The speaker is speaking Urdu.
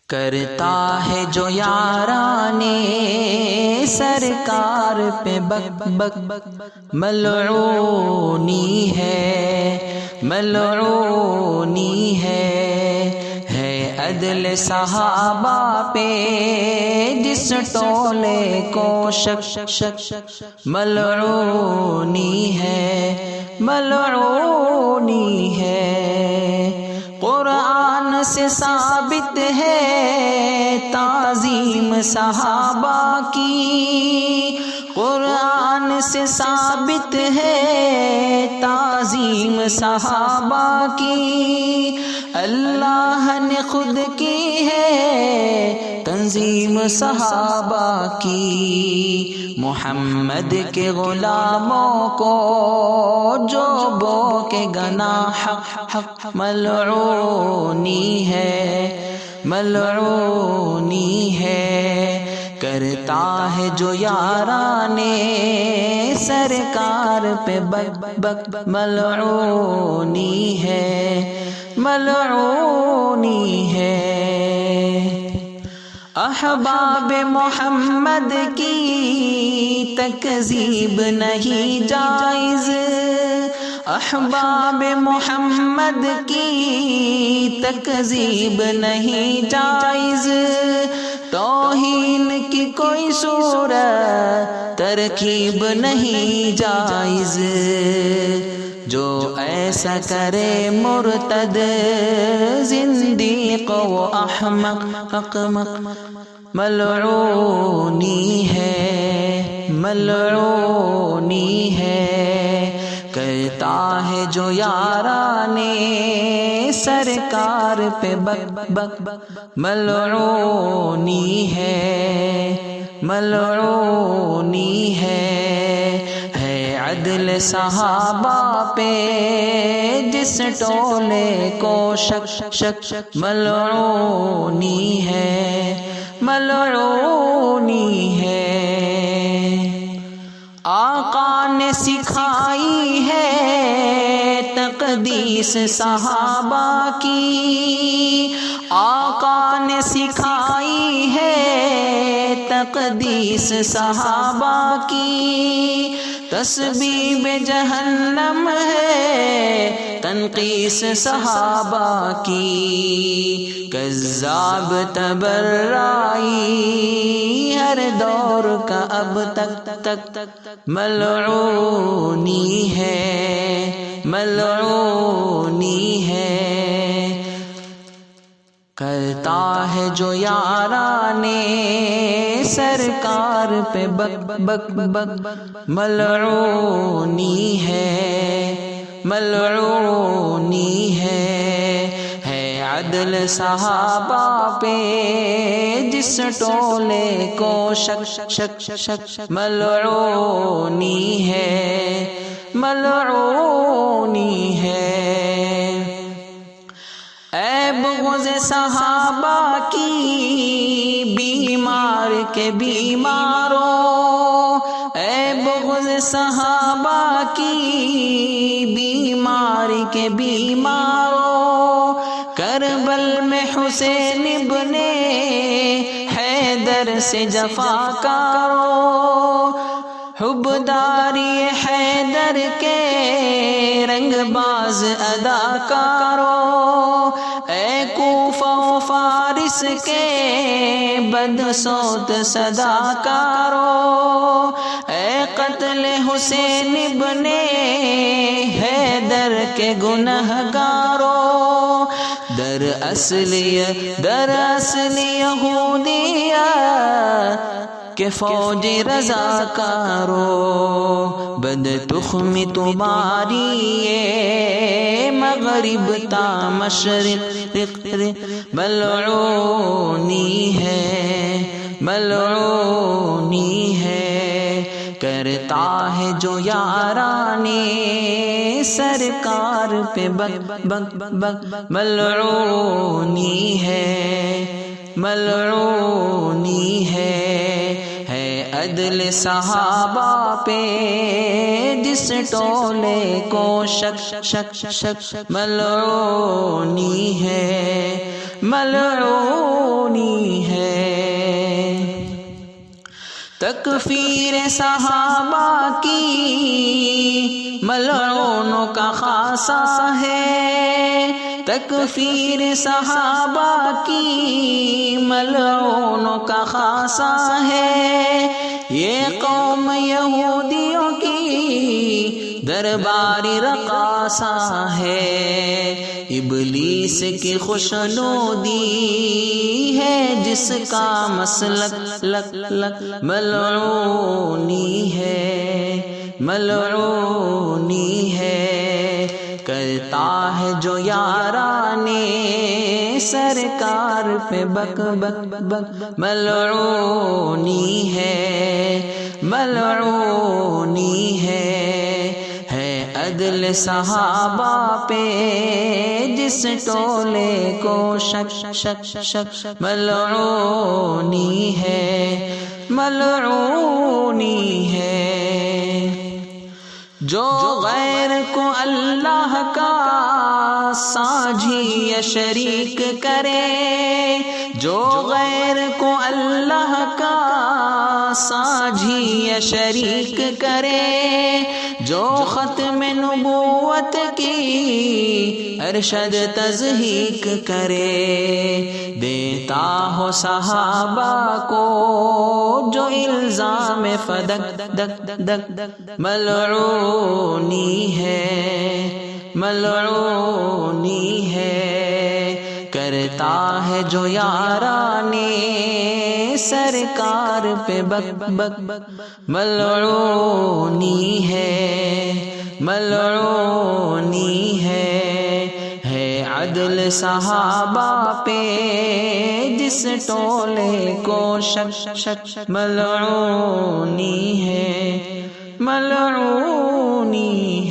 کرتا ہے جو یارانے سرکار پہ بک بک ملعونی ہے ملعونی ہے عدل صحابہ پہ جس ٹولے کو شک ملعونی ہے ملعونی ہے قرآن سے ثابت ہے تعظیم صحابہ کی قرآن سے ثابت ہے تعظیم صحابہ کی اللہ نے خود کی ہے تنظیم صحابہ کی محمد کے غلاموں کو جو بو کے گنا حق ملعونی ہے ملعونی ہے کرتا ہے جو یارانے سرکار پہ بک بک ملعونی ہے ملعونی ہے احباب محمد کی تکذیب نہیں جائز احباب محمد کی تکذیب نہیں جائز توہین کی کوئی صورت ترکیب نہیں جائز جو ایسا کرے مرتد زندیق و احمق ملعونی ہے ملعونی ہے کہتا ہے جو یارانے سرکار پہ بک بک ملعونی ہے ملعونی ہے عدل صحابہ پہ جس ٹولے کو شک ملعونی ہے ملعونی ہے آقا نے سکھائی ہے تقدیس صحابہ کی آقا نے سکھائی ہے تقدیس صحابہ کی تسبیب جہنم ہے تنقیس صحابہ کی کذاب تبرائی ہر دور کا اب تک ملعونی ہے ملعونی ہے کرتا ہے جو یارانے سرکار پہ بک بک بک ملعونی ہے ملعونی ہے عدل صحابہ پہ جس ٹولے کو شک ملعونی ہے ملعونی ہے اے بغض صحابہ کی بیمار کے بیماروں اے بغض صحابہ کی بیمار کے بیماروں کربل میں حسین ابن حیدر سے جفا کارو حبداری حیدر کے رنگ باز اداکارو اے کوفہ و فارس کے بدصوت صداکارو اے قتل حسین ابن حیدر کے گنہگارو در اصل یہودیہ کہ فوج رضاکارو بد تخمی تمہاری مغرب تا مشرق ملعونی ہے ملعونی ہے کرتا ہے جو یارانے سرکار پہ بک بک بک ملعونی ہے ملعونی ہے عدل صحابہ پہ جس ٹولے کو شک ملعونی ہے ملعونی ہے۔ تکفیر صحابہ کی ملعونوں کا خاصہ ہے، تکفیر صحابہ کی ملعونوں کا خاصہ ہے۔ یہ قوم یہودیوں کی درباری رقاصہ ہے، ابلیس کی خوشنودی ہے جس کا مسلک ملعونی ہے، ملعونی ہے۔ کرتا ہے جو یارانے سرکار پہ بک بک بک، ملعونی ہے، ملعونی ہے۔ عدل صحابہ پہ جس ٹولے کو شک شک شک، ملعونی ہے، ملعونی ہے۔ جو غیر کو اللہ کا ساجھی یا شریک کرے، جو غیر کو اللہ کا ساجھی یا شریک کرے، جو ختم نبوت کی ارشد تضحیق کرے، دیتا ہو صحابہ کو جو الزام فدق دک دک دک، ملعونی ہے، ملعونی ہے۔ کرتا ہے جو یارانے سرکار پہ بک بک بک، ملعونی ہے، ملعونی ہے۔ عدل صحابہ پہ جس ٹولے کو شک شک، ملعونی ہے، ملعونی